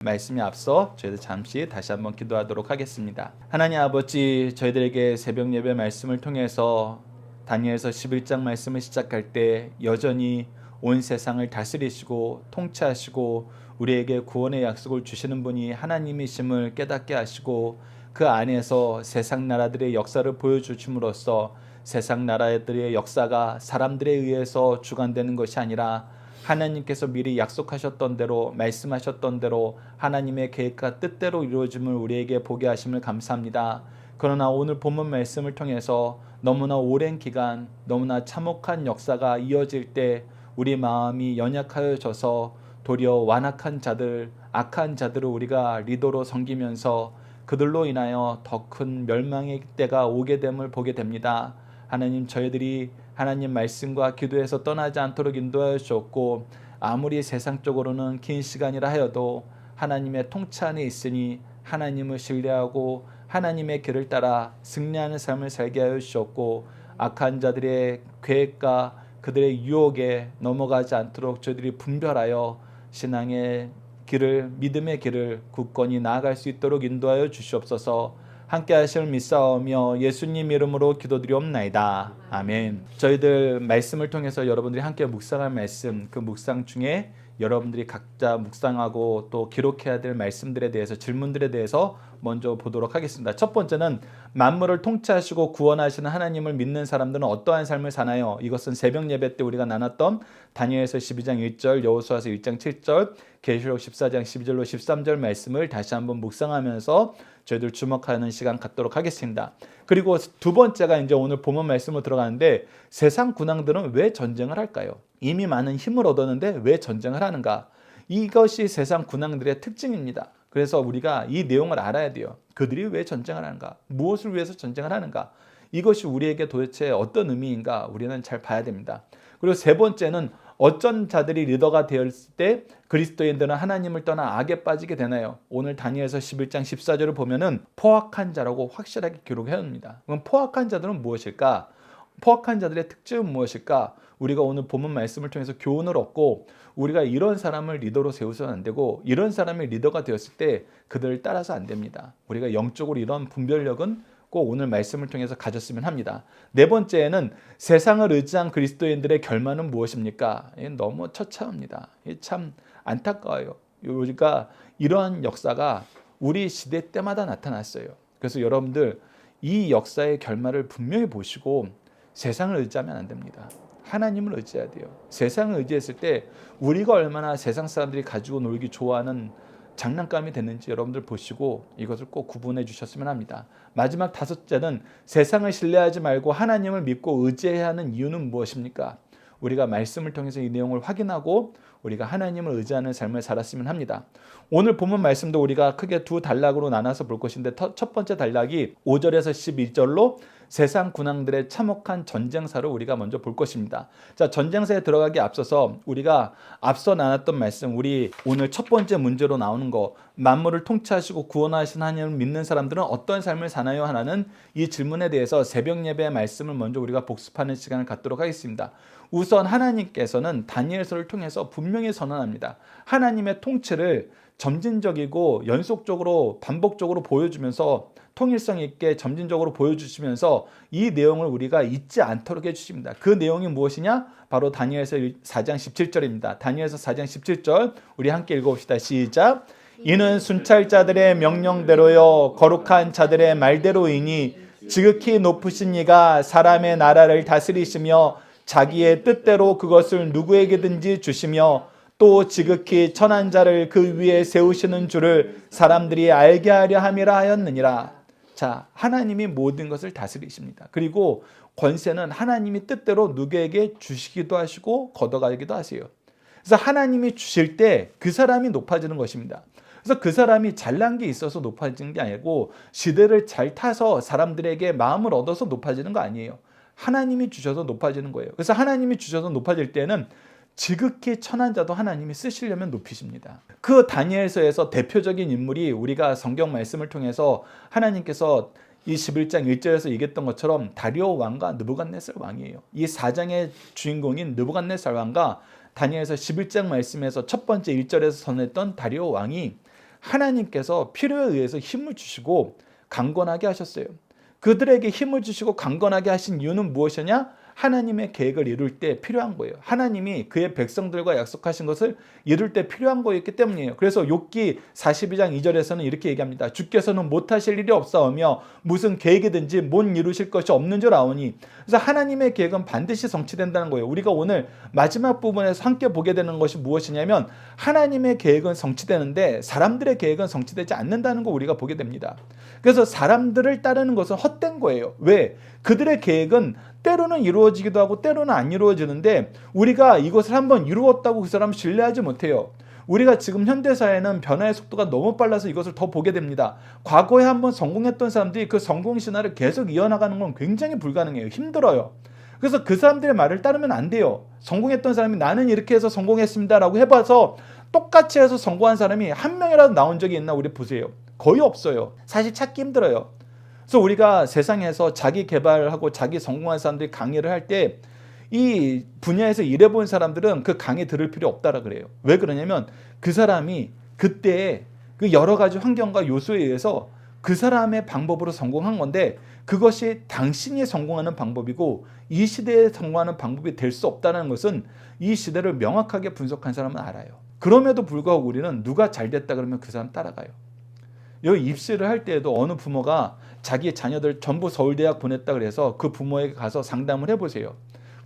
말씀에 앞서 저희들 잠시 다시 한번 기도하도록 하겠습니다. 하나님 아버지, 저희들에게 새벽 예배 말씀을 통해서 다니엘서 11장 말씀을 시작할 때 여전히 온 세상을 다스리시고 통치하시고 우리에게 구원의 약속을 주시는 분이 하나님이심을 깨닫게 하시고 그 안에서 세상 나라들의 역사를 보여주심으로써 세상 나라들의 역사가 사람들에 의해서 주관되는 것이 아니라 하나님께서 미리 약속하셨던 대로 말씀하셨던 대로 하나님의 계획과 뜻대로 이루어짐을 우리에게 보게 하심을 감사합니다. 그러나 오늘 본문 말씀을 통해서 너무나 오랜 기간 너무나 참혹한 역사가 이어질 때 우리 마음이 연약하여져서 도리어 완악한 자들, 악한 자들을 우리가 리더로 섬기면서 그들로 인하여 더 큰 멸망의 때가 오게 됨을 보게 됩니다. 하나님, 저희들이 하나님 말씀과 기도에서 떠나지 않도록 인도하여 주었고 아무리 세상적으로는 긴 시간이라 하여도 하나님의 통치 안에 있으니 하나님을 신뢰하고 하나님의 길을 따라 승리하는 삶을 살게 하여 주셨고 악한 자들의 계획과 그들의 유혹에 넘어가지 않도록 저희들이 분별하여 신앙의 길을, 믿음의 길을 굳건히 나아갈 수 있도록 인도하여 주시옵소서. 함께 하실 믿사오며 예수님 이름으로 기도드리옵나이다. 아멘. 저희들 말씀을 통해서 여러분들이 함께 묵상할 말씀, 그 묵상 중에 여러분들이 각자 묵상하고 또 기록해야 될 말씀들에 대해서, 질문들에 대해서 먼저 보도록 하겠습니다. 첫 번째는 만물을 통치하시고 구원하시는 하나님을 믿는 사람들은 어떠한 삶을 사나요? 이것은 새벽 예배 때 우리가 나눴던 다니엘서 12장 1절, 여호수아서 1장 7절, 계시록 14장 12절로 13절 말씀을 다시 한번 묵상하면서 저희들 주목하는 시간 갖도록 하겠습니다. 그리고 두 번째가 이제 오늘 본문 말씀으로 들어가는데, 세상 군왕들은 왜 전쟁을 할까요? 이미 많은 힘을 얻었는데 왜 전쟁을 하는가? 이것이 세상 군왕들의 특징입니다. 그래서 우리가 이 내용을 알아야 돼요. 그들이 왜 전쟁을 하는가? 무엇을 위해서 전쟁을 하는가? 이것이 우리에게 도대체 어떤 의미인가? 우리는 잘 봐야 됩니다. 그리고 세 번째는 어떤 자들이 리더가 되었을 때 그리스도인들은 하나님을 떠나 악에 빠지게 되나요? 오늘 다니엘서 11장 14절을 보면은 포악한 자라고 확실하게 기록해 옵니다. 그럼 포악한 자들은 무엇일까? 포악한 자들의 특징은 무엇일까? 우리가 오늘 본문 말씀을 통해서 교훈을 얻고 우리가 이런 사람을 리더로 세우서는 안 되고 이런 사람이 리더가 되었을 때 그들을 따라서 안 됩니다. 우리가 영적으로 이런 분별력은 꼭 오늘 말씀을 통해서 가졌으면 합니다. 네 번째는 세상을 의지한 그리스도인들의 결말은 무엇입니까? 너무 처참합니다. 참 안타까워요. 우리가 이러한 역사가 우리 시대 때마다 나타났어요. 그래서 여러분들 이 역사의 결말을 분명히 보시고 세상을 의지하면 안 됩니다. 하나님을 의지해야 돼요. 세상을 의지했을 때 우리가 얼마나 세상 사람들이 가지고 놀기 좋아하는 장난감이 됐는지 여러분들 보시고 이것을 꼭 구분해 주셨으면 합니다. 마지막 다섯째는 세상을 신뢰하지 말고 하나님을 믿고 의지해야 하는 이유는 무엇입니까? 우리가 말씀을 통해서 이 내용을 확인하고 우리가 하나님을 의지하는 삶을 살았으면 합니다. 오늘 본문 말씀도 우리가 크게 두 단락으로 나눠서 볼 것인데, 첫 번째 단락이 5절에서 12절로 세상 군왕들의 참혹한 전쟁사를 우리가 먼저 볼 것입니다. 자, 전쟁사에 들어가기 앞서서 우리가 앞서 나눴던 말씀, 우리 오늘 첫 번째 문제로 나오는 거, 만물을 통치하시고 구원하신 하나님을 믿는 사람들은 어떤 삶을 사나요? 하는 이 질문에 대해서 새벽 예배의 말씀을 먼저 우리가 복습하는 시간을 갖도록 하겠습니다. 우선 하나님께서는 다니엘서를 통해서 분명히 선언합니다. 하나님의 통치를 점진적이고 연속적으로 반복적으로 보여주면서 통일성 있게 점진적으로 보여주시면서 이 내용을 우리가 잊지 않도록 해주십니다. 그 내용이 무엇이냐? 바로 다니엘서 4장 17절입니다. 다니엘서 4장 17절 우리 함께 읽어봅시다. 시작. 이는 순찰자들의 명령대로요 거룩한 자들의 말대로이니 지극히 높으신 이가 사람의 나라를 다스리시며 자기의 뜻대로 그것을 누구에게든지 주시며 또 지극히 천한 자를 그 위에 세우시는 줄을 사람들이 알게 하려 함이라 하였느니라. 자, 하나님이 모든 것을 다스리십니다. 그리고 권세는 하나님이 뜻대로 누구에게 주시기도 하시고 걷어가기도 하세요. 그래서 하나님이 주실 때 그 사람이 높아지는 것입니다. 그래서 그 사람이 잘난 게 있어서 높아지는 게 아니고 시대를 잘 타서 사람들에게 마음을 얻어서 높아지는 거 아니에요. 하나님이 주셔서 높아지는 거예요. 그래서 하나님이 주셔서 높아질 때는 지극히 천한 자도 하나님이 쓰시려면 높이십니다. 그 다니엘서에서 대표적인 인물이 우리가 성경 말씀을 통해서 하나님께서 이 11장 1절에서 얘기했던 것처럼 다리오 왕과 느부갓네살 왕이에요. 이 4장의 주인공인 느부갓네살 왕과 다니엘서 11장 말씀에서 첫 번째 1절에서 선언했던 다리오 왕이 하나님께서 필요에 의해서 힘을 주시고 강건하게 하셨어요. 그들에게 힘을 주시고 강건하게 하신 이유는 무엇이냐? 하나님의 계획을 이룰 때 필요한 거예요. 하나님이 그의 백성들과 약속하신 것을 이룰 때 필요한 거였기 때문이에요. 그래서 욥기 42장 2절에서는 이렇게 얘기합니다. 주께서는 못하실 일이 없사오며 무슨 계획이든지 못 이루실 것이 없는 줄 아오니. 그래서 하나님의 계획은 반드시 성취된다는 거예요. 우리가 오늘 마지막 부분에서 함께 보게 되는 것이 무엇이냐면 하나님의 계획은 성취되는데 사람들의 계획은 성취되지 않는다는 거 우리가 보게 됩니다. 그래서 사람들을 따르는 것은 헛된 거예요. 왜? 그들의 계획은 때로는 이루어지기도 하고 때로는 안 이루어지는데 우리가 이것을 한번 이루었다고 그 사람을 신뢰하지 못해요. 우리가 지금 현대사회는 변화의 속도가 너무 빨라서 이것을 더 보게 됩니다. 과거에 한번 성공했던 사람들이 그 성공 신화를 계속 이어나가는 건 굉장히 불가능해요. 힘들어요. 그래서 그 사람들의 말을 따르면 안 돼요. 성공했던 사람이 나는 이렇게 해서 성공했습니다라고 해봐서 똑같이 해서 성공한 사람이 한 명이라도 나온 적이 있나 우리 보세요. 거의 없어요. 사실 찾기 힘들어요. 그래서 우리가 세상에서 자기 개발하고 자기 성공한 사람들이 강의를 할 때 이 분야에서 일해본 사람들은 그 강의 들을 필요 없다라 그래요. 왜 그러냐면 그 사람이 그때 그 여러 가지 환경과 요소에 의해서 그 사람의 방법으로 성공한 건데 그것이 당신이 성공하는 방법이고 이 시대에 성공하는 방법이 될 수 없다는 것은 이 시대를 명확하게 분석한 사람은 알아요. 그럼에도 불구하고 우리는 누가 잘 됐다 그러면 그 사람 따라가요. 여기 입시를 할 때에도 어느 부모가 자기 자녀들 전부 서울대학 보냈다 그래서 그 부모에게 가서 상담을 해보세요.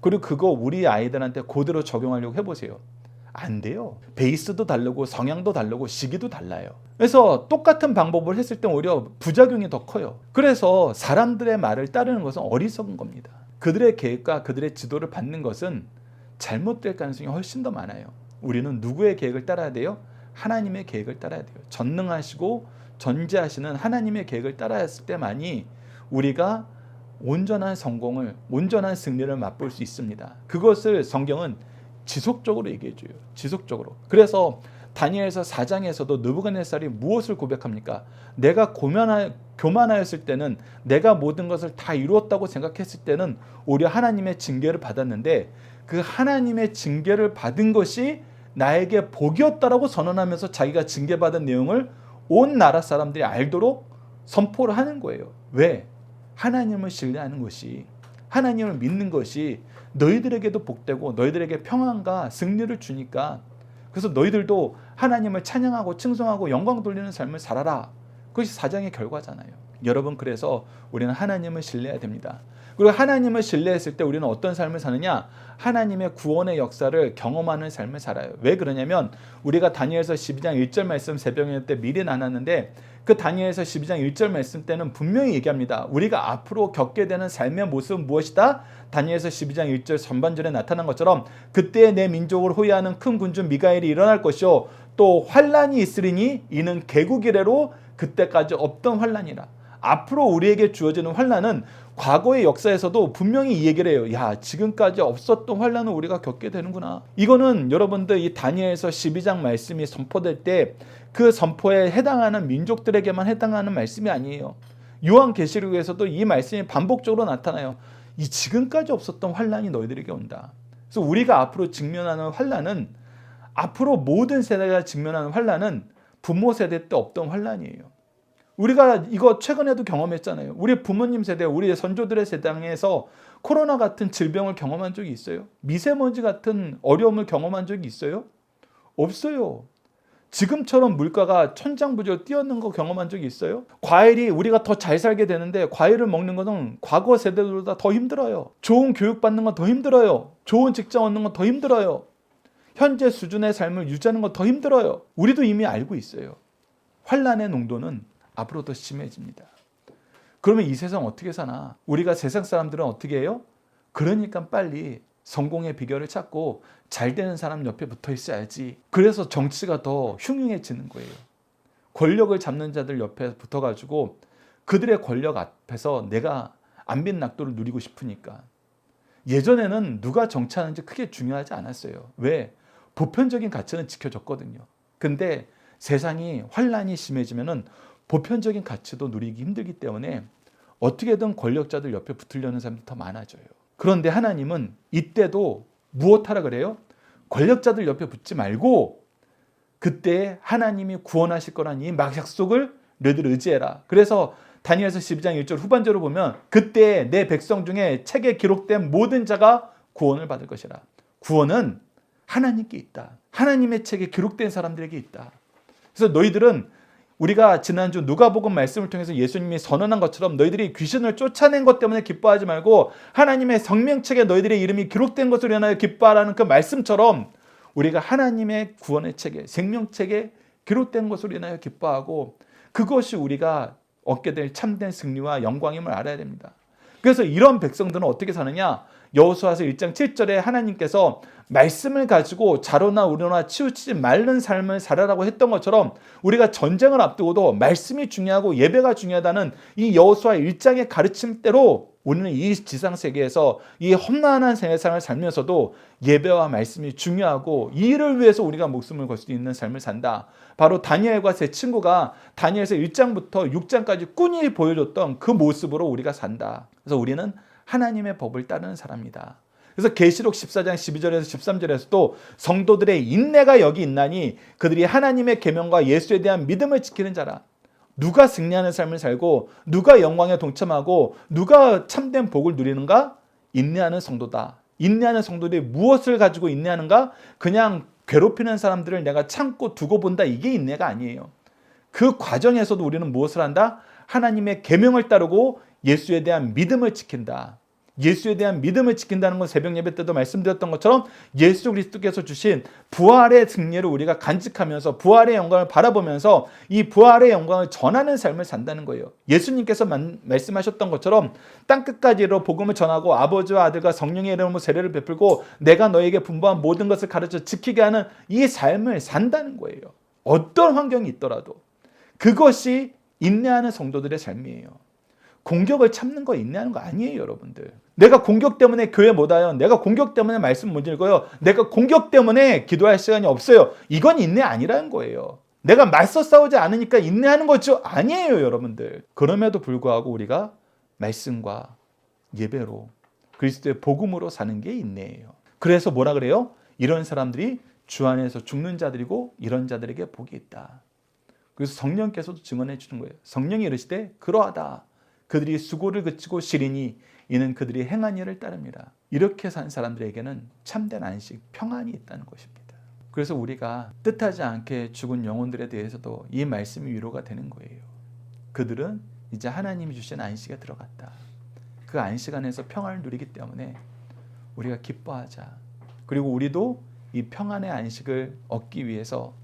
그리고 그거 우리 아이들한테 그대로 적용하려고 해보세요. 안 돼요. 베이스도 다르고 성향도 다르고 시기도 달라요. 그래서 똑같은 방법을 했을 때 오히려 부작용이 더 커요. 그래서 사람들의 말을 따르는 것은 어리석은 겁니다. 그들의 계획과 그들의 지도를 받는 것은 잘못될 가능성이 훨씬 더 많아요. 우리는 누구의 계획을 따라야 돼요? 하나님의 계획을 따라야 돼요. 전능하시고 전지하시는 하나님의 계획을 따라했을 때만이 우리가 온전한 성공을, 온전한 승리를 맛볼 수 있습니다. 그것을 성경은 지속적으로 얘기해 줘요. 지속적으로. 그래서 다니엘서 4장에서도 느부갓네살이 무엇을 고백합니까? 내가 교만하였을 때는 내가 모든 것을 다 이루었다고 생각했을 때는 오히려 하나님의 징계를 받았는데 그 하나님의 징계를 받은 것이 나에게 복이었다라고 선언하면서 자기가 징계받은 내용을 온 나라 사람들이 알도록 선포를 하는 거예요. 왜? 하나님을 신뢰하는 것이, 하나님을 믿는 것이 너희들에게도 복되고 너희들에게 평안과 승리를 주니까 그래서 너희들도 하나님을 찬양하고 칭송하고 영광 돌리는 삶을 살아라. 그것이 사장의 결과잖아요. 여러분, 그래서 우리는 하나님을 신뢰해야 됩니다. 그리고 하나님을 신뢰했을 때 우리는 어떤 삶을 사느냐? 하나님의 구원의 역사를 경험하는 삶을 살아요. 왜 그러냐면 우리가 다니엘서 12장 1절 말씀 새벽에 때 미리 나눴는데 그 다니엘서 12장 1절 말씀 때는 분명히 얘기합니다. 우리가 앞으로 겪게 되는 삶의 모습은 무엇이다? 다니엘서 12장 1절 전반절에 나타난 것처럼 그때 내 민족을 호위하는 큰 군주 미가엘이 일어날 것이요 또 환란이 있으리니 이는 개국 이래로 그때까지 없던 환란이라. 앞으로 우리에게 주어지는 환란은 과거의 역사에서도 분명히 이 얘기를 해요. 야, 지금까지 없었던 환란을 우리가 겪게 되는구나. 이거는 여러분들 이 다니엘서 12장 말씀이 선포될 때 그 선포에 해당하는 민족들에게만 해당하는 말씀이 아니에요. 요한계시록에서도 이 말씀이 반복적으로 나타나요. 이 지금까지 없었던 환란이 너희들에게 온다. 그래서 우리가 앞으로 직면하는 환란은 앞으로 모든 세대가 직면하는 환란은 부모 세대 때 없던 환란이에요. 우리가 이거 최근에도 경험했잖아요. 우리 부모님 세대, 우리 선조들의 세상에서 코로나 같은 질병을 경험한 적이 있어요? 미세먼지 같은 어려움을 경험한 적이 있어요? 없어요. 지금처럼 물가가 천장부지로 뛰어오는 거 경험한 적이 있어요? 과일이 우리가 더 잘 살게 되는데 과일을 먹는 것은 과거 세대들보다 더 힘들어요. 좋은 교육 받는 건 더 힘들어요. 좋은 직장 얻는 건 더 힘들어요. 현재 수준의 삶을 유지하는 건 더 힘들어요. 우리도 이미 알고 있어요. 환란의 농도는 앞으로 더 심해집니다. 그러면 이 세상 어떻게 사나? 우리가 세상 사람들은 어떻게 해요? 그러니까 빨리 성공의 비결을 찾고 잘 되는 사람 옆에 붙어 있어야지. 그래서 정치가 더 흉흉해지는 거예요. 권력을 잡는 자들 옆에 붙어가지고 그들의 권력 앞에서 내가 안빈 낙도를 누리고 싶으니까. 예전에는 누가 정치하는지 크게 중요하지 않았어요. 왜? 보편적인 가치는 지켜졌거든요. 근데 세상이 환란이 심해지면은 보편적인 가치도 누리기 힘들기 때문에 어떻게든 권력자들 옆에 붙으려는 사람들이 더 많아져요. 그런데 하나님은 이때도 무엇하라 그래요? 권력자들 옆에 붙지 말고 그때 하나님이 구원하실 거라는 이 약속을 너희들 의지해라. 그래서 다니엘서 12장 1절 후반절을 보면 그때 내 백성 중에 책에 기록된 모든 자가 구원을 받을 것이라. 구원은 하나님께 있다. 하나님의 책에 기록된 사람들에게 있다. 그래서 너희들은 우리가 지난주 누가복음 말씀을 통해서 예수님이 선언한 것처럼 너희들이 귀신을 쫓아낸 것 때문에 기뻐하지 말고 하나님의 생명책에 너희들의 이름이 기록된 것을 인하여 기뻐하라는 그 말씀처럼 우리가 하나님의 구원의 책에 생명책에 기록된 것을 인하여 기뻐하고 그것이 우리가 얻게 될 참된 승리와 영광임을 알아야 됩니다. 그래서 이런 백성들은 어떻게 사느냐? 여호수아서 1장 7절에 하나님께서 말씀을 가지고 자로나 우로나 치우치지 말는 삶을 살아라고 했던 것처럼 우리가 전쟁을 앞두고도 말씀이 중요하고 예배가 중요하다는 이 여호수아 1장의 가르침대로 우리는 이 지상세계에서 이 험난한 세상을 살면서도 예배와 말씀이 중요하고 이 일을 위해서 우리가 목숨을 걸 수 있는 삶을 산다. 바로 다니엘과 제 친구가 다니엘서 1장부터 6장까지 꾸준히 보여줬던 그 모습으로 우리가 산다. 그래서 우리는 하나님의 법을 따르는 사람이다. 그래서 계시록 14장 12절에서 13절에서도 성도들의 인내가 여기 있나니 그들이 하나님의 계명과 예수에 대한 믿음을 지키는 자라. 누가 승리하는 삶을 살고 누가 영광에 동참하고 누가 참된 복을 누리는가? 인내하는 성도다. 인내하는 성도들이 무엇을 가지고 인내하는가? 그냥 괴롭히는 사람들을 내가 참고 두고 본다. 이게 인내가 아니에요. 그 과정에서도 우리는 무엇을 한다? 하나님의 계명을 따르고 예수에 대한 믿음을 지킨다. 예수에 대한 믿음을 지킨다는 건 새벽 예배 때도 말씀드렸던 것처럼 예수 그리스도께서 주신 부활의 승리를 우리가 간직하면서 부활의 영광을 바라보면서 이 부활의 영광을 전하는 삶을 산다는 거예요. 예수님께서 말씀하셨던 것처럼 땅끝까지로 복음을 전하고 아버지와 아들과 성령의 이름으로 세례를 베풀고 내가 너에게 분부한 모든 것을 가르쳐 지키게 하는 이 삶을 산다는 거예요. 어떤 환경이 있더라도 그것이 인내하는 성도들의 삶이에요. 공격을 참는 거 인내하는 거 아니에요, 여러분들. 내가 공격 때문에 교회 못 와요. 내가 공격 때문에 말씀 못 읽어요. 내가 공격 때문에 기도할 시간이 없어요. 이건 인내 아니라는 거예요. 내가 맞서 싸우지 않으니까 인내하는 거죠? 아니에요, 여러분들. 그럼에도 불구하고 우리가 말씀과 예배로 그리스도의 복음으로 사는 게 인내예요. 그래서 뭐라 그래요? 이런 사람들이 주 안에서 죽는 자들이고 이런 자들에게 복이 있다. 그래서 성령께서도 증언해 주는 거예요. 성령이 이르시되 그러하다. 그들이 수고를 그치고 시리니 이는 그들이 행한 일을 따릅니다. 이렇게 산 사람들에게는 참된 안식, 평안이 있다는 것입니다. 그래서 우리가 뜻하지 않게 죽은 영혼들에 대해서도 이 말씀이 위로가 되는 거예요. 그들은 이제 하나님이 주신 안식에 들어갔다. 그 안식 안에서 평안을 누리기 때문에 우리가 기뻐하자. 그리고 우리도 이 평안의 안식을 얻기 위해서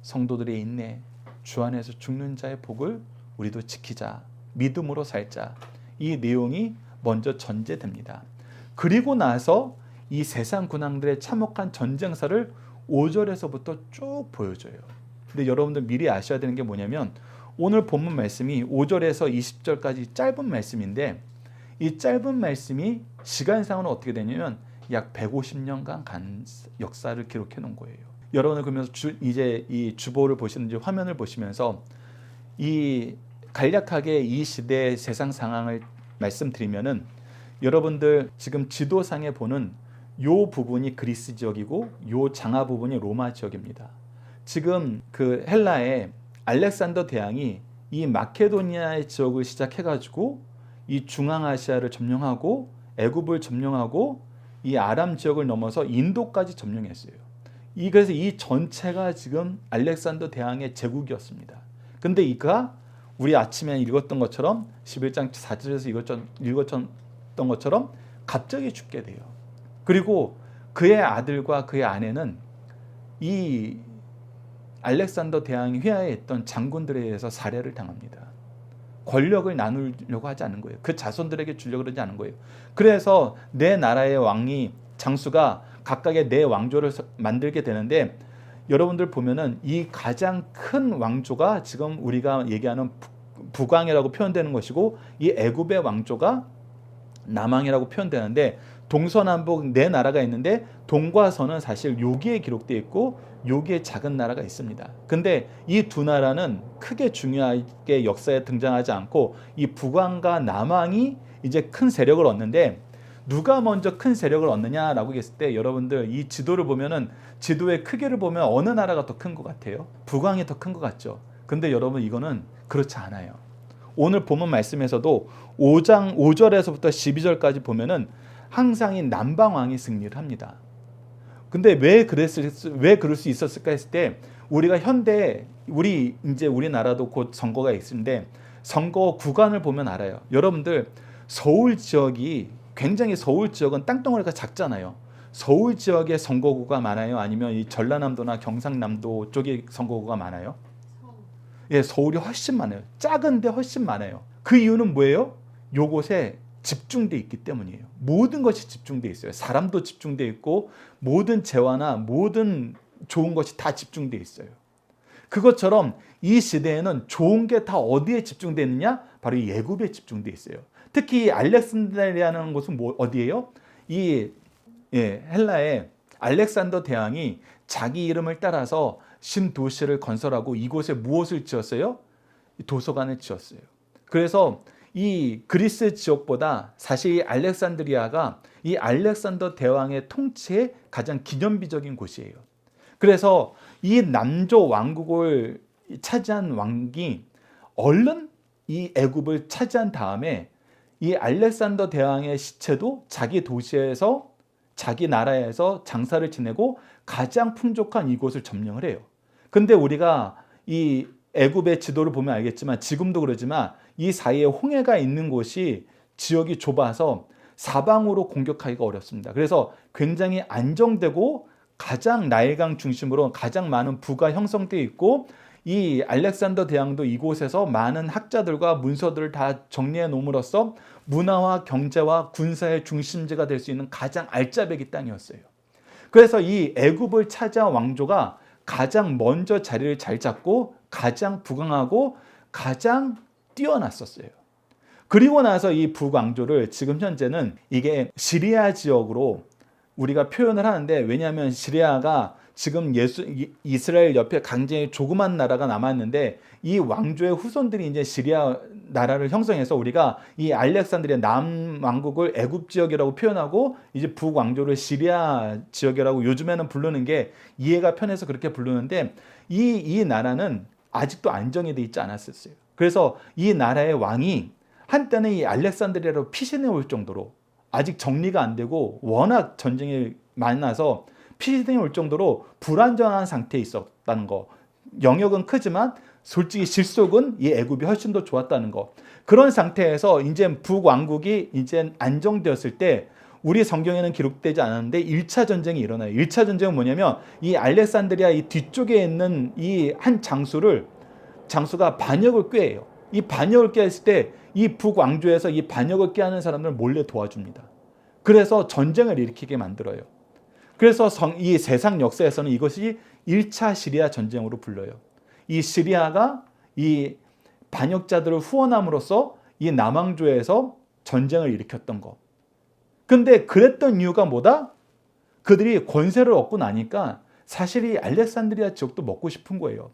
성도들의 인내, 주 안에서 죽는 자의 복을 우리도 지키자. 믿음으로 살자. 이 내용이 먼저 전제됩니다. 그리고 나서 이 세상 군왕들의 참혹한 전쟁사를 5절에서부터 쭉 보여줘요. 근데 여러분들 미리 아셔야 되는 게 뭐냐면 오늘 본문 말씀이 5절에서 20절까지 짧은 말씀인데 이 짧은 말씀이 시간상으로 어떻게 되냐면 약 150년간 역사를 기록해 놓은 거예요. 여러분은 그러면서 이제 이 주보를 보시는지 화면을 보시면서 이 간략하게 이 시대의 세상 상황을 말씀드리면은 여러분들 지금 지도상에 보는 요 부분이 그리스 지역이고 요 장하 부분이 로마 지역입니다. 지금 그 헬라의 알렉산더 대왕이 이 마케도니아의 지역을 시작해가지고 이 중앙아시아를 점령하고 애굽을 점령하고 이 아람 지역을 넘어서 인도까지 점령했어요. 그래서 이 전체가 지금 알렉산더 대왕의 제국이었습니다. 근데 이가 우리 아침에 읽었던 것처럼 11장 4절에서 읽었던 것처럼 갑자기 죽게 돼요. 그리고 그의 아들과 그의 아내는 이 알렉산더 대왕이 휘하했던 장군들에 의해서 살해를 당합니다. 권력을 나누려고 하지 않은 거예요. 그 자손들에게 주려고 그러지 않은 거예요. 그래서 내 나라의 왕이 장수가 각각의 내 왕조를 만들게 되는데 여러분들 보면은 이 가장 큰 왕조가 지금 우리가 얘기하는 북왕이라고 표현되는 것이고 이 애굽의 왕조가 남왕이라고 표현되는데 동서남북 네 나라가 있는데 동과 서는 사실 여기에 기록되어 있고 여기에 작은 나라가 있습니다. 근데 이 두 나라는 크게 중요하게 역사에 등장하지 않고 이 북왕과 남왕이 이제 큰 세력을 얻는데 누가 먼저 큰 세력을 얻느냐라고 했을 때 여러분들 이 지도를 보면은 지도의 크기를 보면 어느 나라가 더 큰 것 같아요? 북왕이 더 큰 것 같죠. 근데 여러분 이거는 그렇지 않아요. 오늘 본문 말씀에서도 5장 5절에서부터 12절까지 보면은 항상 이 남방왕이 승리를 합니다. 근데 왜 그럴 수 있었을까 했을 때 우리가 현대 우리나라도 곧 선거가 있는데 선거 구간을 보면 알아요. 여러분들 서울 지역이 굉장히 서울 지역은 땅덩어리가 작잖아요. 서울 지역에 선거구가 많아요? 아니면 이 전라남도나 경상남도 쪽에 선거구가 많아요? 예, 서울이 훨씬 많아요. 작은데 훨씬 많아요. 그 이유는 뭐예요? 요곳에 집중돼 있기 때문이에요. 모든 것이 집중돼 있어요. 사람도 집중돼 있고 모든 재화나 모든 좋은 것이 다 집중돼 있어요. 그것처럼 이 시대에는 좋은 게 다 어디에 집중돼 있느냐? 바로 이 애굽에 집중돼 있어요. 특히 알렉산드리아라는 곳은 어디예요? 헬라의 알렉산더 대왕이 자기 이름을 따라서 신도시를 건설하고 이곳에 무엇을 지었어요? 도서관을 지었어요. 그래서 이 그리스 지역보다 사실 이 알렉산드리아가 이 알렉산더 대왕의 통치의 가장 기념비적인 곳이에요. 그래서 이 남조 왕국을 차지한 왕이 얼른 이 애굽을 차지한 다음에 이 알렉산더 대왕의 시체도 자기 도시에서 자기 나라에서 장사를 지내고 가장 풍족한 이곳을 점령을 해요. 근데 우리가 이 애굽의 지도를 보면 알겠지만 지금도 그러지만 이 사이에 홍해가 있는 곳이 지역이 좁아서 사방으로 공격하기가 어렵습니다. 그래서 굉장히 안정되고 가장 나일강 중심으로 가장 많은 부가 형성되어 있고 이 알렉산더 대왕도 이곳에서 많은 학자들과 문서들을 다 정리해 놓음으로써 문화와 경제와 군사의 중심지가 될 수 있는 가장 알짜배기 땅이었어요. 그래서 이 애굽을 차지한 왕조가 가장 먼저 자리를 잘 잡고 가장 부강하고 가장 뛰어났었어요. 그리고 나서 이 북왕조를 지금 현재는 이게 시리아 지역으로 우리가 표현을 하는데 왜냐하면 시리아가 지금 이스라엘 옆에 굉장히 조그만 나라가 남았는데 이 왕조의 후손들이 이제 시리아 나라를 형성해서 우리가 이 알렉산드리아 남왕국을 애굽 지역이라고 표현하고 이제 북왕조를 시리아 지역이라고 요즘에는 부르는 게 이해가 편해서 그렇게 부르는데 이 나라는 아직도 안정이 돼 있지 않았었어요. 그래서 이 나라의 왕이 한때는 이 알렉산드리아로 피신해 올 정도로 아직 정리가 안 되고 워낙 전쟁이 많이 나서 피신해 올 정도로 불안정한 상태에 있었다는 거. 영역은 크지만 솔직히 실속은 이 애굽이 훨씬 더 좋았다는 거. 그런 상태에서 이제 북왕국이 이제 안정되었을 때 우리 성경에는 기록되지 않았는데 1차 전쟁이 일어나요. 1차 전쟁은 뭐냐면 이 알렉산드리아 이 뒤쪽에 있는 이 한 장수가 반역을 꾀해요. 이 반역을 꾀했을 때 이 북왕조에서 이 반역을 꾀하는 사람을 몰래 도와줍니다. 그래서 전쟁을 일으키게 만들어요. 그래서 이 세상 역사에서는 이것이 1차 시리아 전쟁으로 불려요. 이 시리아가 이 반역자들을 후원함으로써 이 남왕조에서 전쟁을 일으켰던 것. 근데 그랬던 이유가 뭐다? 그들이 권세를 얻고 나니까 사실 이 알렉산드리아 지역도 먹고 싶은 거예요.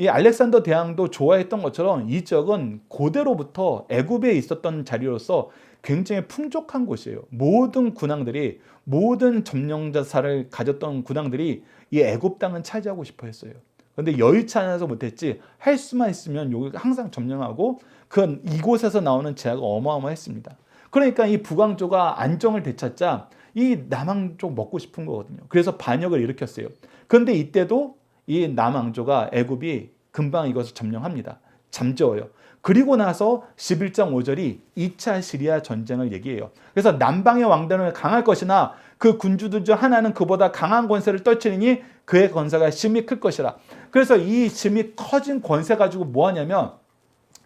이 알렉산더 대왕도 좋아했던 것처럼 이 지역은 고대로부터 애굽에 있었던 자리로서 굉장히 풍족한 곳이에요. 모든 군왕들이 모든 점령자사를 가졌던 군왕들이 이 애굽 땅은 차지하고 싶어 했어요. 그런데 여의치 않아서 못했지 할 수만 있으면 여기 항상 점령하고 그건 이곳에서 나오는 제약가 어마어마했습니다. 그러니까 이 북왕조가 안정을 되찾자 이 남왕조 먹고 싶은 거거든요. 그래서 반역을 일으켰어요. 그런데 이때도 이 남왕조가 애굽이 금방 이것을 점령합니다. 잠재워요. 그리고 나서 11장 5절이 2차 시리아 전쟁을 얘기해요. 그래서 남방의 왕들은 강할 것이나 그 군주들 중 하나는 그보다 강한 권세를 떨치니 그의 권세가 심히 클 것이라. 그래서 이 심히 커진 권세 가지고 뭐 하냐면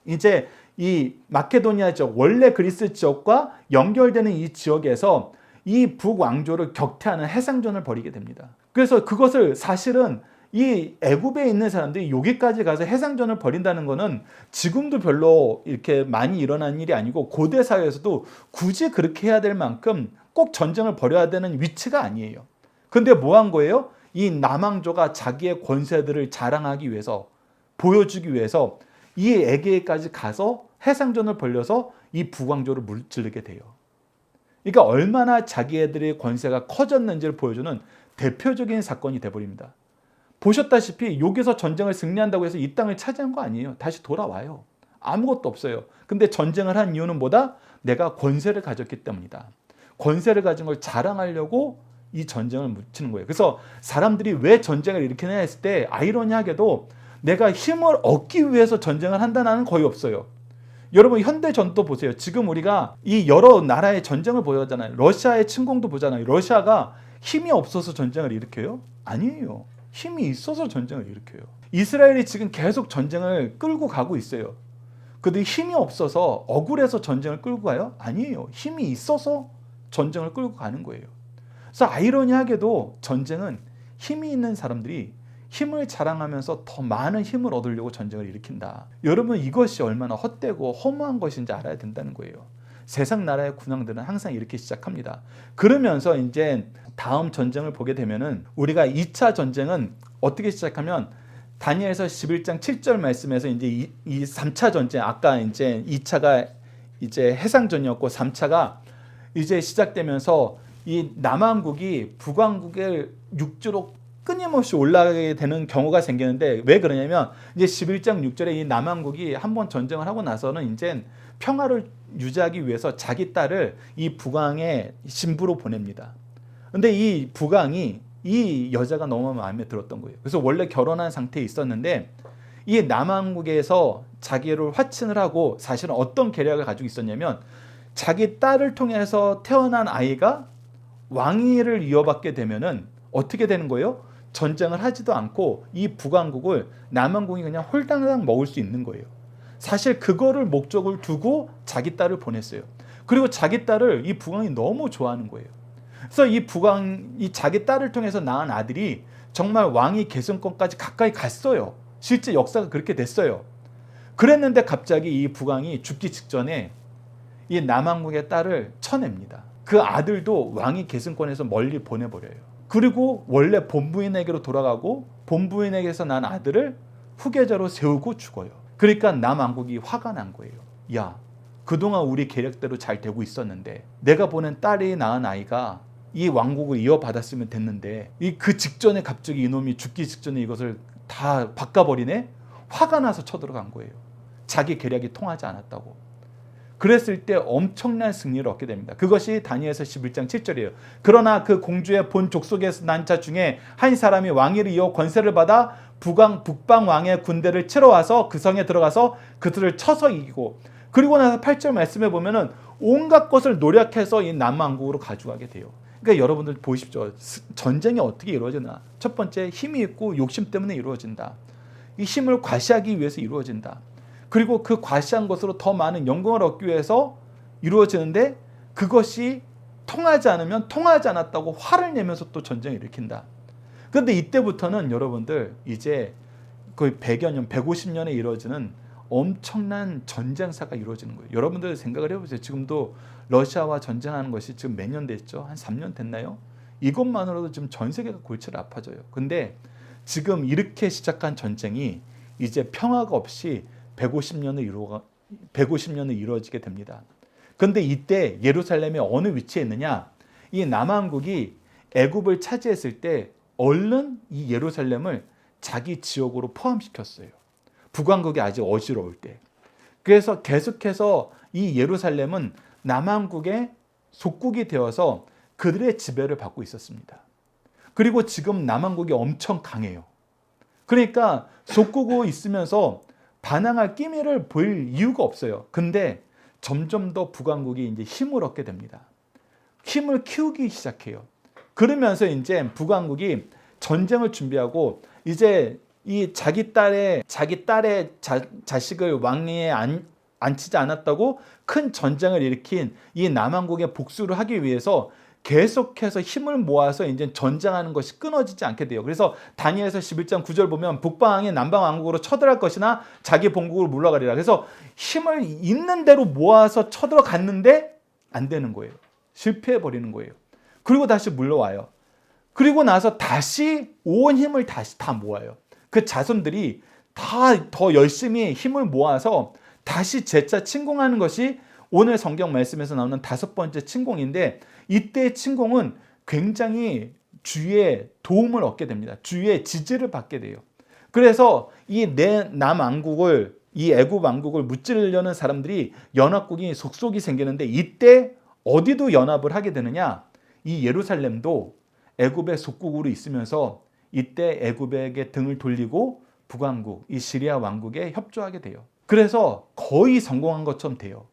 이제 이 마케도니아 지역, 원래 그리스 지역과 연결되는 이 지역에서 이 북왕조를 격퇴하는 해상전을 벌이게 됩니다. 그래서 그것을 사실은 이 애굽에 있는 사람들이 여기까지 가서 해상전을 벌인다는 것은 지금도 별로 이렇게 많이 일어나는 일이 아니고 고대 사회에서도 굳이 그렇게 해야 될 만큼 꼭 전쟁을 벌여야 되는 위치가 아니에요. 근데 뭐 한 거예요? 이 남왕조가 자기의 권세들을 자랑하기 위해서 보여주기 위해서 이 에게까지 가서 해상전을 벌려서 이 북왕조를 물질르게 돼요. 그러니까 얼마나 자기애들의 권세가 커졌는지를 보여주는 대표적인 사건이 돼버립니다. 보셨다시피 여기서 전쟁을 승리한다고 해서 이 땅을 차지한 거 아니에요. 다시 돌아와요. 아무것도 없어요. 근데 전쟁을 한 이유는 뭐다? 내가 권세를 가졌기 때문이다. 권세를 가진 걸 자랑하려고 이 전쟁을 묻히는 거예요. 그래서 사람들이 왜 전쟁을 일으키냐 했을 때 아이러니하게도 내가 힘을 얻기 위해서 전쟁을 한다는 거의 없어요. 여러분 현대 전도 보세요. 지금 우리가 이 여러 나라의 전쟁을 보잖아요. 러시아의 침공도 보잖아요. 러시아가 힘이 없어서 전쟁을 일으켜요? 아니에요. 힘이 있어서 전쟁을 일으켜요. 이스라엘이 지금 계속 전쟁을 끌고 가고 있어요. 근데 힘이 없어서 억울해서 전쟁을 끌고 가요? 아니에요. 힘이 있어서 전쟁을 끌고 가는 거예요. 그래서 아이러니하게도 전쟁은 힘이 있는 사람들이 힘을 자랑하면서 더 많은 힘을 얻으려고 전쟁을 일으킨다. 여러분 이것이 얼마나 헛되고 허무한 것인지 알아야 된다는 거예요. 세상 나라의 군왕들은 항상 이렇게 시작합니다. 그러면서 이제 다음 전쟁을 보게 되면은 우리가 2차 전쟁은 어떻게 시작하면 다니엘서 11장 7절 말씀에서 이제 이 3차 전쟁, 아까 이제 2차가 이제 해상전이었고 3차가 이제 시작되면서 이 남왕국이 북왕국을 육지로 끊임없이 올라가게 되는 경우가 생기는데 왜 그러냐면 이제 11장 6절에 이 남왕국이 한번 전쟁을 하고 나서는 이제 평화를 유지하기 위해서 자기 딸을 이 북왕의 신부로 보냅니다. 근데 이 북왕이 이 여자가 너무 마음에 들었던 거예요. 그래서 원래 결혼한 상태에 있었는데 이 남왕국에서 자기를 화친을 하고 사실은 어떤 계략을 가지고 있었냐면 자기 딸을 통해서 태어난 아이가 왕위를 이어받게 되면은 어떻게 되는 거예요? 전쟁을 하지도 않고 이 북왕국을 남왕국이 그냥 홀당당 먹을 수 있는 거예요. 사실 그거를 목적을 두고 자기 딸을 보냈어요. 그리고 자기 딸을 이 북왕이 너무 좋아하는 거예요. 그래서 이 북왕이 자기 딸을 통해서 낳은 아들이 정말 왕위 계승권까지 가까이 갔어요. 실제 역사가 그렇게 됐어요. 그랬는데 갑자기 이 북왕이 죽기 직전에 이 남왕국의 딸을 쳐냅니다. 그 아들도 왕위 계승권에서 멀리 보내버려요. 그리고 원래 본부인에게로 돌아가고 본부인에게서 난 아들을 후계자로 세우고 죽어요. 그러니까 남왕국이 화가 난 거예요. 야, 그동안 우리 계획대로 잘 되고 있었는데 내가 보낸 딸이 낳은 아이가 이 왕국을 이어받았으면 됐는데 그 직전에 갑자기 이놈이 죽기 직전에 이것을 다 바꿔버리네? 화가 나서 쳐들어간 거예요. 자기 계략이 통하지 않았다고. 그랬을 때 엄청난 승리를 얻게 됩니다. 그것이 다니엘서 11장 7절이에요. 그러나 그 공주의 본 족속에서 난 자 중에 한 사람이 왕위를 이어 권세를 받아 북방 왕의 군대를 치러 와서 그 성에 들어가서 그들을 쳐서 이기고 그리고 나서 8절 말씀에 보면은 온갖 것을 노력해서 이 남왕국으로 가져가게 돼요. 그러니까 여러분들 보십시오. 전쟁이 어떻게 이루어지나. 첫 번째 힘이 있고 욕심 때문에 이루어진다. 이 힘을 과시하기 위해서 이루어진다. 그리고 그 과시한 것으로 더 많은 영광을 얻기 위해서 이루어지는데 그것이 통하지 않으면 통하지 않았다고 화를 내면서 또 전쟁을 일으킨다. 그런데 이때부터는 여러분들 이제 거의 100여 년, 150년에 이루어지는 엄청난 전쟁사가 이루어지는 거예요. 여러분들 생각을 해보세요. 지금도 러시아와 전쟁하는 것이 지금 몇 년 됐죠? 한 3년 됐나요? 이것만으로도 지금 전 세계가 골치를 아파져요. 근데 지금 이렇게 시작한 전쟁이 이제 평화가 없이 150년을 이루어지게 됩니다. 그런데 이때 예루살렘이 어느 위치에 있느냐? 이 남왕국이 애굽을 차지했을 때 얼른 이 예루살렘을 자기 지역으로 포함시켰어요. 북왕국이 아직 어지러울 때. 그래서 계속해서 이 예루살렘은 남왕국의 속국이 되어서 그들의 지배를 받고 있었습니다. 그리고 지금 남왕국이 엄청 강해요. 그러니까 속국으로 있으면서 반항할 기미를 보일 이유가 없어요. 근데 점점 더 북왕국이 이제 힘을 얻게 됩니다. 힘을 키우기 시작해요. 그러면서 이제 북왕국이 전쟁을 준비하고 이제 이 자기 딸의 자식을 왕위에 앉히지 않았다고 큰 전쟁을 일으킨 이 남왕국의 복수를 하기 위해서 계속해서 힘을 모아서 이제 전쟁하는 것이 끊어지지 않게 돼요. 그래서 다니엘서 11장 9절 보면 북방왕이 남방왕국으로 쳐들어갈 것이나 자기 본국으로 물러가리라. 그래서 힘을 있는 대로 모아서 쳐들어갔는데 안 되는 거예요. 실패해버리는 거예요. 그리고 다시 물러와요. 그리고 나서 다시 온 힘을 다시 다 모아요. 그 자손들이 다 더 열심히 힘을 모아서 다시 재차 침공하는 것이 오늘 성경 말씀에서 나오는 5번째 침공인데, 이때 침공은 굉장히 주의 도움을 얻게 됩니다. 주의 지지를 받게 돼요. 그래서 이 남왕국을, 이 애굽 왕국을 무찌르려는 사람들이 연합국이 속속이 생기는데, 이때 어디도 연합을 하게 되느냐? 이 예루살렘도 애굽의 속국으로 있으면서 이때 애굽에게 등을 돌리고 북왕국, 이 시리아 왕국에 협조하게 돼요. 그래서 거의 성공한 것처럼 돼요.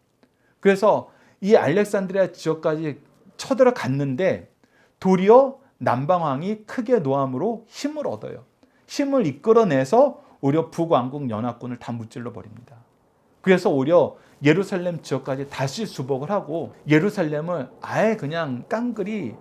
그래서 이 알렉산드리아 지역까지 쳐들어갔는데 도리어 남방왕이 크게 노함으로 힘을 얻어요. 힘을 이끌어내서 오히려 북왕국 연합군을 다 무찔러 버립니다. 그래서 오히려 예루살렘 지역까지 다시 수복을 하고 예루살렘을 아예 그냥 깡그리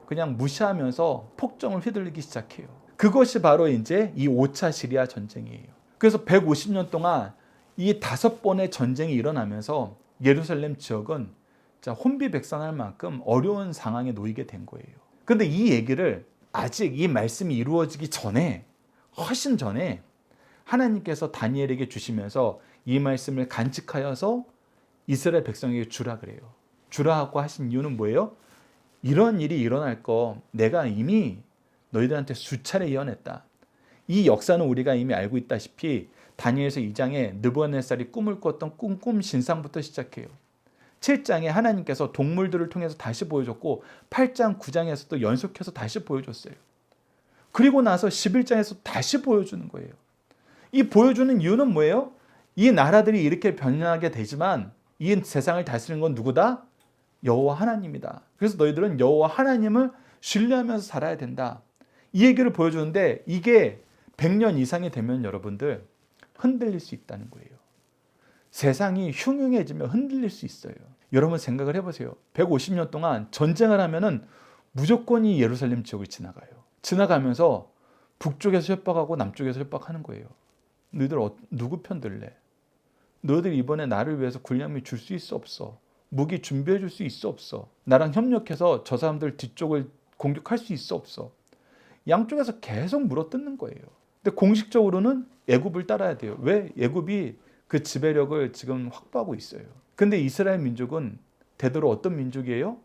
그냥 무시하면서 폭정을 휘둘리기 시작해요. 그것이 바로 이제 이 5차 시리아 전쟁이에요. 그래서 150년 동안 이 5번의 전쟁이 일어나면서 예루살렘 지역은 혼비백산할 만큼 어려운 상황에 놓이게 된 거예요. 근데 이 얘기를 아직 이 말씀이 이루어지기 전에, 훨씬 전에 하나님께서 다니엘에게 주시면서 이 말씀을 간직하여서 이스라엘 백성에게 주라 그래요. 주라고 하신 이유는 뭐예요? 이런 일이 일어날 거 내가 이미 너희들한테 수차례 예언했다. 이 역사는 우리가 이미 알고 있다시피 다니엘서 2장에 느부갓네살이 꿈을 꿨던 꿈 신상부터 시작해요. 7장에 하나님께서 동물들을 통해서 다시 보여줬고 8장, 9장에서도 연속해서 다시 보여줬어요. 그리고 나서 11장에서 다시 보여주는 거예요. 이 보여주는 이유는 뭐예요? 이 나라들이 이렇게 변하게 되지만 이 세상을 다스리는 건 누구다? 여호와 하나님이다. 그래서 너희들은 여호와 하나님을 신뢰하면서 살아야 된다. 이 얘기를 보여주는데 이게 100년 이상이 되면 여러분들 흔들릴 수 있다는 거예요. 세상이 흉흉해지면 흔들릴 수 있어요. 여러분 생각을 해보세요. 150년 동안 전쟁을 하면은 무조건 이 예루살렘 지역을 지나가요. 지나가면서 북쪽에서 협박하고 남쪽에서 협박하는 거예요. 너희들 누구 편 들래? 너희들 이번에 나를 위해서 군량미 줄 수 있어 없어? 무기 준비해 줄 수 있어 없어? 나랑 협력해서 저 사람들 뒤쪽을 공격할 수 있어 없어? 양쪽에서 계속 물어뜯는 거예요. 근데 공식적으로는 애굽을 따라야 돼요. 왜? 애굽이 그 지배력을 지금 확보하고 있어요. 근데 이스라엘 민족은 되도록 어떤 민족이에요?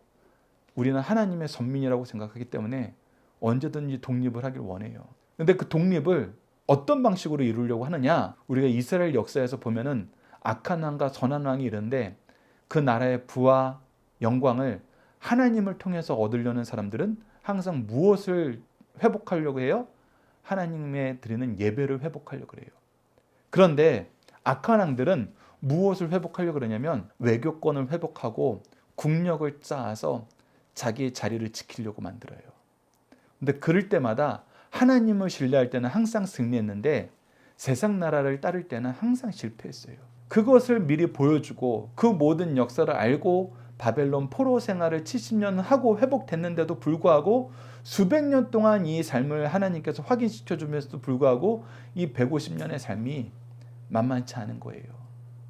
우리는 하나님의 선민이라고 생각하기 때문에 언제든지 독립을 하길 원해요. 근데 그 독립을 어떤 방식으로 이루려고 하느냐? 우리가 이스라엘 역사에서 보면은 악한 왕과 선한 왕이 이런데 그 나라의 부와 영광을 하나님을 통해서 얻으려는 사람들은 항상 무엇을 회복하려고 해요? 하나님에 드리는 예배를 회복하려고 그래요. 그런데 악한 왕들은 무엇을 회복하려고 그러냐면 외교권을 회복하고 국력을 쌓아서 자기 자리를 지키려고 만들어요. 근데 그럴 때마다 하나님을 신뢰할 때는 항상 승리했는데 세상 나라를 따를 때는 항상 실패했어요. 그것을 미리 보여주고 그 모든 역사를 알고 바벨론 포로 생활을 70년 하고 회복됐는데도 불구하고 수백 년 동안 이 삶을 하나님께서 확인시켜 주면서도 불구하고 이 150년의 삶이 만만치 않은 거예요.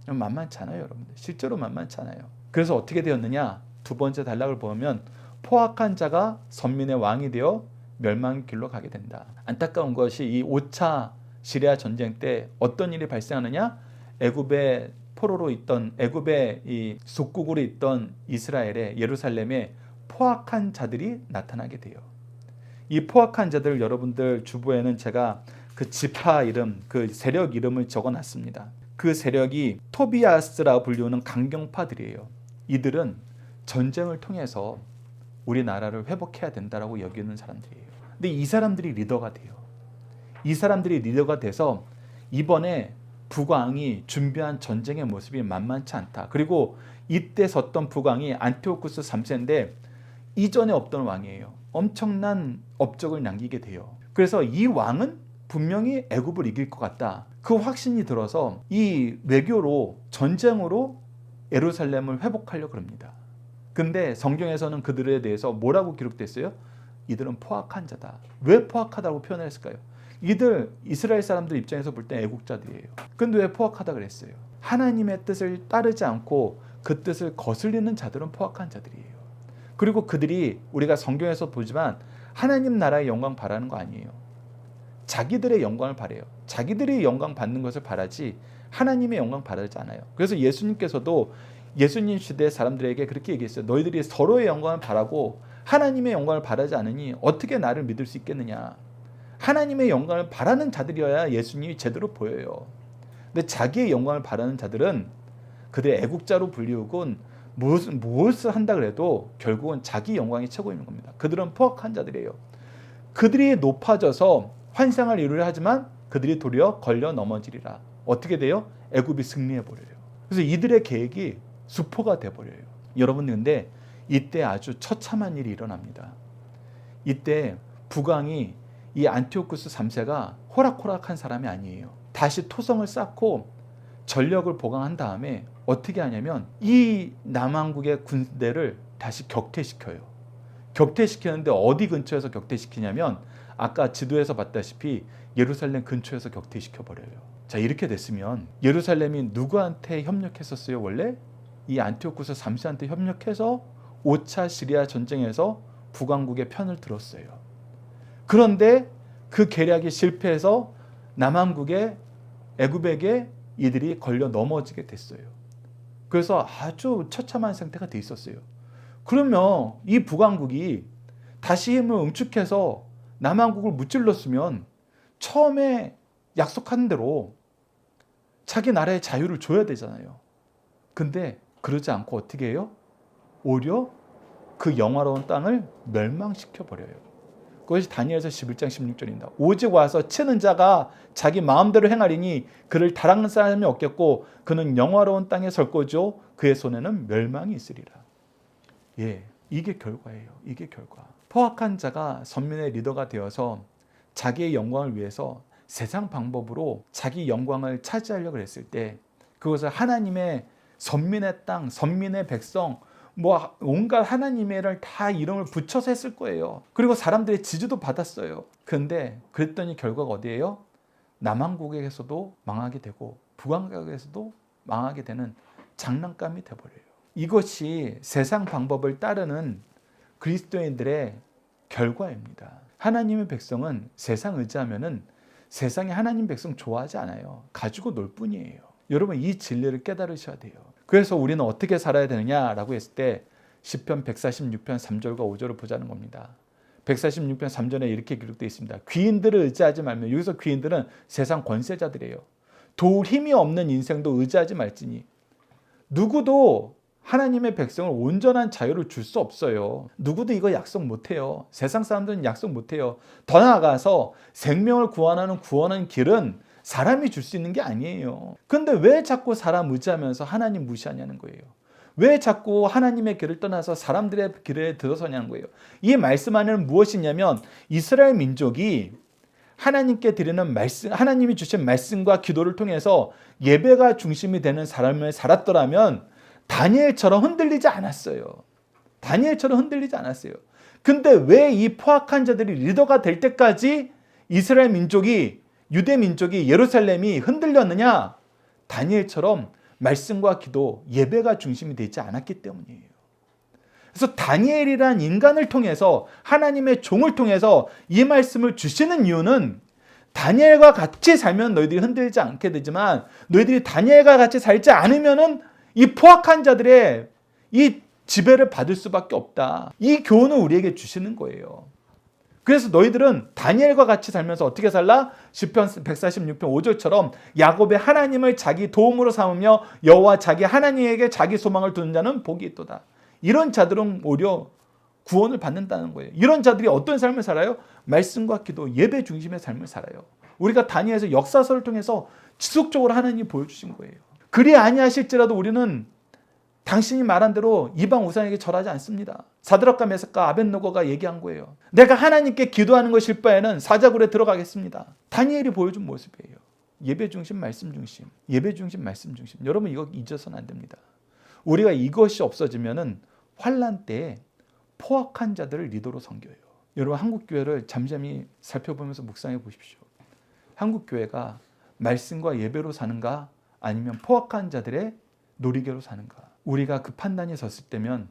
만만치 않아요, 여러분들. 실제로 만만치 않아요. 그래서 어떻게 되었느냐? 두 번째 단락을 보면 포악한 자가 선민의 왕이 되어 멸망의 길로 가게 된다. 안타까운 것이 이 5차 시리아 전쟁 때 어떤 일이 발생하느냐? 애굽의 포로로 있던 애굽의 이 속국으로 있던 이스라엘의 예루살렘에 포악한 자들이 나타나게 돼요. 이 포악한 자들 여러분들 주부에는 제가 그 지파 이름, 그 세력 이름을 적어놨습니다. 그 세력이 토비아스라 불리우는 강경파들이에요. 이들은 전쟁을 통해서 우리나라를 회복해야 된다라고 여기는 사람들이에요. 근데 이 사람들이 리더가 돼요. 이 사람들이 리더가 돼서 이번에 북왕이 준비한 전쟁의 모습이 만만치 않다. 그리고 이때 섰던 북왕이 안티오쿠스 3세인데 이전에 없던 왕이에요. 엄청난 업적을 남기게 돼요. 그래서 이 왕은 분명히 애굽을 이길 것 같다. 그 확신이 들어서 이 외교로 전쟁으로 예루살렘을 회복하려고 합니다. 근데 성경에서는 그들에 대해서 뭐라고 기록됐어요? 이들은 포악한 자다. 왜 포악하다고 표현을 했을까요? 이들 이스라엘 사람들 입장에서 볼 때 애국자들이에요. 근데 왜 포악하다 그랬어요? 하나님의 뜻을 따르지 않고 그 뜻을 거슬리는 자들은 포악한 자들이에요. 그리고 그들이 우리가 성경에서 보지만 하나님 나라의 영광 바라는 거 아니에요. 자기들의 영광을 바라요. 자기들이 영광 받는 것을 바라지 하나님의 영광 바라지 않아요. 그래서 예수님께서도 예수님 시대 사람들에게 그렇게 얘기했어요. 너희들이 서로의 영광을 바라고 하나님의 영광을 바라지 않으니 어떻게 나를 믿을 수 있겠느냐. 하나님의 영광을 바라는 자들이어야 예수님이 제대로 보여요. 근데 자기의 영광을 바라는 자들은 그들 애국자로 불리우곤 무엇을 한다 그래도 결국은 자기 영광이 최고인 겁니다. 그들은 포악한 자들이에요. 그들이 높아져서 환상을 이루려 하지만 그들이 도리어 걸려 넘어지리라. 어떻게 돼요? 애굽이 승리해 버려요. 그래서 이들의 계획이 수포가 돼 버려요. 여러분, 근데 이때 아주 처참한 일이 일어납니다. 이때 북왕이 이 안티오쿠스 3세가 호락호락한 사람이 아니에요. 다시 토성을 쌓고 전력을 보강한 다음에 어떻게 하냐면 이 남왕국의 군대를 다시 격퇴시켜요. 격퇴시키는데 어디 근처에서 격퇴시키냐면 아까 지도에서 봤다시피 예루살렘 근처에서 격퇴시켜버려요. 자, 이렇게 됐으면 예루살렘이 누구한테 협력했었어요? 원래 이 안티오쿠스 3세한테 협력해서 5차 시리아 전쟁에서 북왕국의 편을 들었어요. 그런데 그 계략이 실패해서 남왕국의 애굽에게 이들이 걸려 넘어지게 됐어요. 그래서 아주 처참한 상태가 돼 있었어요. 그러면 이 북왕국이 다시 힘을 응축해서 남왕국을 무찔렀으면 처음에 약속한 대로 자기 나라의 자유를 줘야 되잖아요. 근데 그러지 않고 어떻게 해요? 오히려 그 영화로운 땅을 멸망시켜 버려요. 그것이 다니엘서 11장 16절입니다. 오직 와서 치는 자가 자기 마음대로 행하리니 그를 달하는 사람이 없겠고 그는 영화로운 땅에 설 거죠. 그의 손에는 멸망이 있으리라. 예, 이게 결과예요. 이게 결과. 포악한 자가 선민의 리더가 되어서 자기의 영광을 위해서 세상 방법으로 자기 영광을 차지하려고 했을 때 그것을 하나님의 선민의 땅, 선민의 백성, 온갖 하나님의를 다 이름을 붙여서 했을 거예요. 그리고 사람들의 지지도 받았어요. 그런데 그랬더니 결과가 어디예요? 남왕국에서도 망하게 되고 북왕국에서도 망하게 되는 장난감이 돼버려요. 이것이 세상 방법을 따르는 그리스도인들의 결과입니다. 하나님의 백성은 세상 의지하면은 세상에 하나님 백성 좋아하지 않아요. 가지고 놀 뿐이에요. 여러분, 이 진리를 깨달으셔야 돼요. 그래서 우리는 어떻게 살아야 되느냐라고 했을 때 시편 146편 3절과 5절을 보자는 겁니다. 146편 3절에 이렇게 기록되어 있습니다. 귀인들을 의지하지 말며, 여기서 귀인들은 세상 권세자들이에요. 도울 힘이 없는 인생도 의지하지 말지니. 누구도 하나님의 백성을 온전한 자유를 줄 수 없어요. 누구도 이거 약속 못해요. 세상 사람들은 약속 못해요. 더 나아가서 생명을 구원하는 길은 사람이 줄 수 있는 게 아니에요. 그런데 왜 자꾸 사람 의지하면서 하나님 무시하냐는 거예요. 왜 자꾸 하나님의 길을 떠나서 사람들의 길에 들어서냐는 거예요. 이 말씀 안에는 무엇이냐면 이스라엘 민족이 하나님께 드리는 말씀, 하나님이 주신 말씀과 기도를 통해서 예배가 중심이 되는 삶을 살았더라면 다니엘처럼 흔들리지 않았어요. 다니엘처럼 흔들리지 않았어요. 근데 왜 이 포악한 자들이 리더가 될 때까지 이스라엘 민족이, 유대 민족이, 예루살렘이 흔들렸느냐? 다니엘처럼 말씀과 기도, 예배가 중심이 되지 않았기 때문이에요. 그래서 다니엘이란 인간을 통해서, 하나님의 종을 통해서 이 말씀을 주시는 이유는 다니엘과 같이 살면 너희들이 흔들리지 않게 되지만 너희들이 다니엘과 같이 살지 않으면은 이 포악한 자들의 이 지배를 받을 수밖에 없다. 이 교훈을 우리에게 주시는 거예요. 그래서 너희들은 다니엘과 같이 살면서 어떻게 살라? 시편 146편 5절처럼 야곱의 하나님을 자기 도움으로 삼으며 여호와 자기 하나님에게 자기 소망을 두는 자는 복이 있도다. 이런 자들은 오히려 구원을 받는다는 거예요. 이런 자들이 어떤 삶을 살아요? 말씀과 기도, 예배 중심의 삶을 살아요. 우리가 다니엘서 역사서를 통해서 지속적으로 하나님이 보여주신 거예요. 그리 아니하실지라도 우리는 당신이 말한 대로 이방 우상에게 절하지 않습니다. 사드락과 메삭과 아벳노고가 얘기한 거예요. 내가 하나님께 기도하는 것일 바에는 사자굴에 들어가겠습니다. 다니엘이 보여준 모습이에요. 예배 중심, 말씀 중심. 예배 중심, 말씀 중심. 여러분, 이거 잊어서는 안 됩니다. 우리가 이것이 없어지면은 환난 때에 포악한 자들을 리더로 섬겨요. 여러분, 한국교회를 잠잠히 살펴보면서 묵상해 보십시오. 한국교회가 말씀과 예배로 사는가, 아니면 포악한 자들의 놀이개로 사는가. 우리가 그 판단이 섰을 때면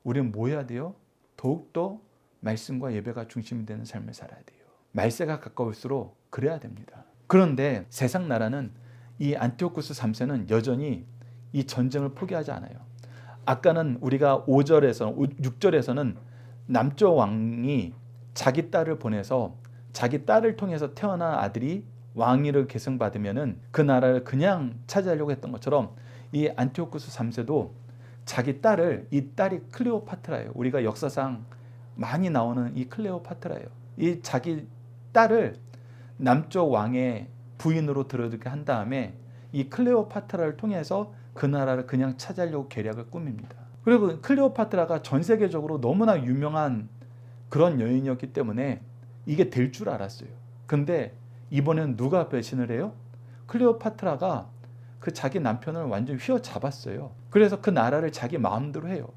우리는 뭐 해야 돼요? 더욱더 말씀과 예배가 중심이 되는 삶을 살아야 돼요. 말세가 가까울수록 그래야 됩니다. 그런데 세상 나라는, 이 안티오쿠스 3세는 여전히 이 전쟁을 포기하지 않아요. 아까는 우리가 6절에서는 남쪽 왕이 자기 딸을 보내서 자기 딸을 통해서 태어난 아들이 왕위를 계승받으면은 그 나라를 그냥 차지하려고 했던 것처럼 이 안티오쿠스 3세도 자기 딸을, 이 딸이 클레오파트라예요. 우리가 역사상 많이 나오는 이 클레오파트라예요. 이 자기 딸을 남쪽 왕의 부인으로 들어들게 한 다음에 이 클레오파트라를 통해서 그 나라를 그냥 차지하려고 계략을 꾸밉니다. 그리고 클레오파트라가 전 세계적으로 너무나 유명한 그런 여인이었기 때문에 이게 될 줄 알았어요. 근데 이번엔 누가 배신을 해요? 클레오파트라가 그 자기 남편을 완전히 휘어잡았어요. 그래서 그 나라를 자기 마음대로 해요.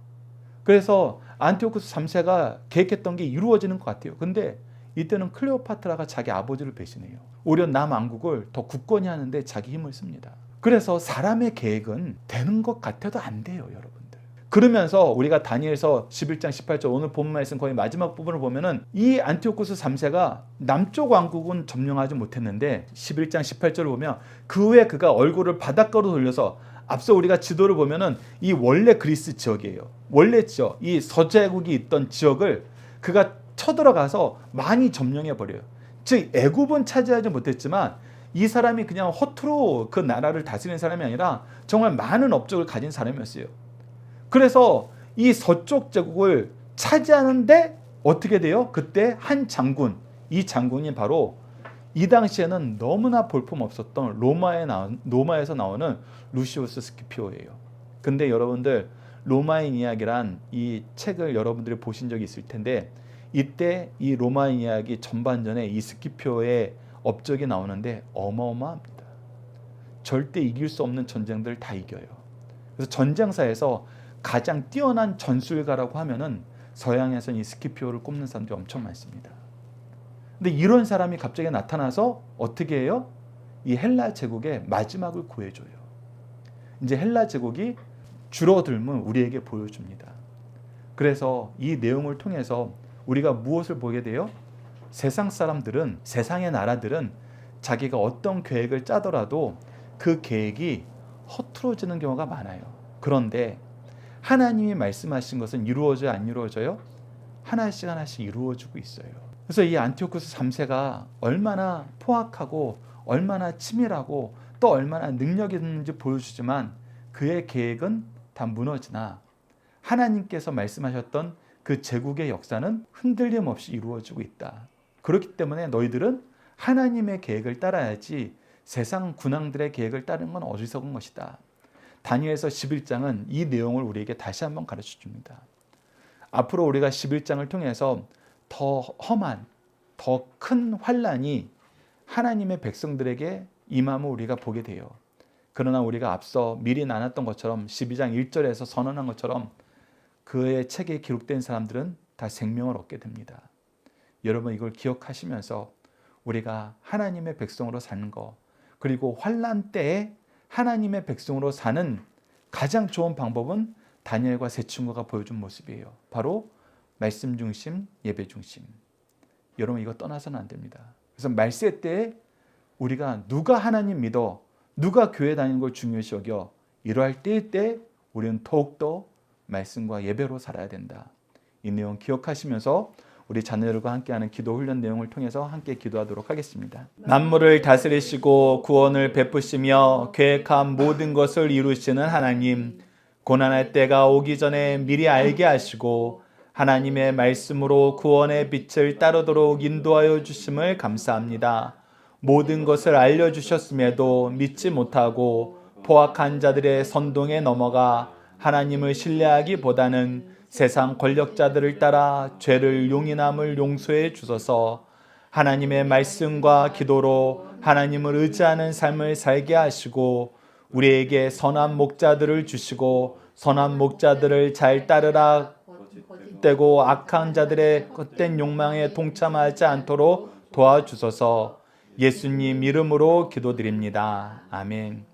그래서 안티오쿠스 3세가 계획했던 게 이루어지는 것 같아요. 근데 이때는 클레오파트라가 자기 아버지를 배신해요. 오히려 남왕국을 더 굳건히 하는데 자기 힘을 씁니다. 그래서 사람의 계획은 되는 것 같아도 안 돼요, 여러분들. 그러면서 우리가 다니엘서 11장 18절 오늘 본문 말씀 거의 마지막 부분을 보면은 이 안티오쿠스 3세가 남쪽 왕국은 점령하지 못했는데 11장 18절을 보면 그 후에 그가 얼굴을 바닷가로 돌려서, 앞서 우리가 지도를 보면은 이 원래 그리스 지역이에요. 원래 지역, 이 서제국이 있던 지역을 그가 쳐들어가서 많이 점령해 버려요. 즉 애굽은 차지하지 못했지만 이 사람이 그냥 허투루 그 나라를 다스리는 사람이 아니라 정말 많은 업적을 가진 사람이었어요. 그래서 이 서쪽 제국을 차지하는데 어떻게 돼요? 그때 한 장군, 이 장군이 바로 이 당시에는 너무나 볼품없었던 로마에서 나오는 루시우스 스키피오예요. 근데 여러분들 로마인 이야기란 이 책을 여러분들이 보신 적이 있을 텐데 이때 이 로마인 이야기 전반전에 이 스키피오의 업적이 나오는데 어마어마합니다. 절대 이길 수 없는 전쟁들을 다 이겨요. 그래서 전쟁사에서 가장 뛰어난 전술가라고 하면은 서양에서는 이 스키피오를 꼽는 사람들이 엄청 많습니다. 근데 이런 사람이 갑자기 나타나서 어떻게 해요? 이 헬라 제국의 마지막을 구해줘요. 이제 헬라 제국이 줄어들면 우리에게 보여줍니다. 그래서 이 내용을 통해서 우리가 무엇을 보게 돼요? 세상 사람들은, 세상의 나라들은 자기가 어떤 계획을 짜더라도 그 계획이 허투루지는 경우가 많아요. 그런데 하나님이 말씀하신 것은 이루어져요, 안 이루어져요? 하나씩 하나씩 이루어지고 있어요. 그래서 이 안티오쿠스 3세가 얼마나 포악하고 얼마나 치밀하고 또 얼마나 능력이 있는지 보여주지만 그의 계획은 다 무너지나 하나님께서 말씀하셨던 그 제국의 역사는 흔들림 없이 이루어지고 있다. 그렇기 때문에 너희들은 하나님의 계획을 따라야지 세상 군왕들의 계획을 따르는 건 어리석은 것이다. 다니엘서 11장은 이 내용을 우리에게 다시 한번 가르쳐 줍니다. 앞으로 우리가 11장을 통해서 더 험한, 더 큰 환난이 하나님의 백성들에게 임함을 우리가 보게 돼요. 그러나 우리가 앞서 미리 나눴던 것처럼 12장 1절에서 선언한 것처럼 그의 책에 기록된 사람들은 다 생명을 얻게 됩니다. 여러분 이걸 기억하시면서 우리가 하나님의 백성으로 사는 거, 그리고 환난 때에 하나님의 백성으로 사는 가장 좋은 방법은 다니엘과 세 친구가 보여준 모습이에요. 바로 말씀 중심, 예배 중심. 여러분 이거 떠나서는 안 됩니다. 그래서 말세 때에 우리가 누가 하나님 믿어, 누가 교회 다니는 걸 중요시 여겨, 이러할 때일 때 우리는 더욱더 말씀과 예배로 살아야 된다. 이 내용 기억하시면서 우리 자녀들과 함께하는 기도 훈련 내용을 통해서 함께 기도하도록 하겠습니다. 만물을 다스리시고 구원을 베푸시며 계획한 모든 것을 이루시는 하나님, 고난할 때가 오기 전에 미리 알게 하시고 하나님의 말씀으로 구원의 빛을 따르도록 인도하여 주심을 감사합니다. 모든 것을 알려주셨음에도 믿지 못하고 포악한 자들의 선동에 넘어가 하나님을 신뢰하기보다는 세상 권력자들을 따라 죄를 용인함을 용서해 주소서. 하나님의 말씀과 기도로 하나님을 의지하는 삶을 살게 하시고 우리에게 선한 목자들을 주시고 선한 목자들을 잘 따르라 떼고 악한 자들의 헛된 욕망에 동참하지 않도록 도와주소서. 예수님 이름으로 기도드립니다. 아멘.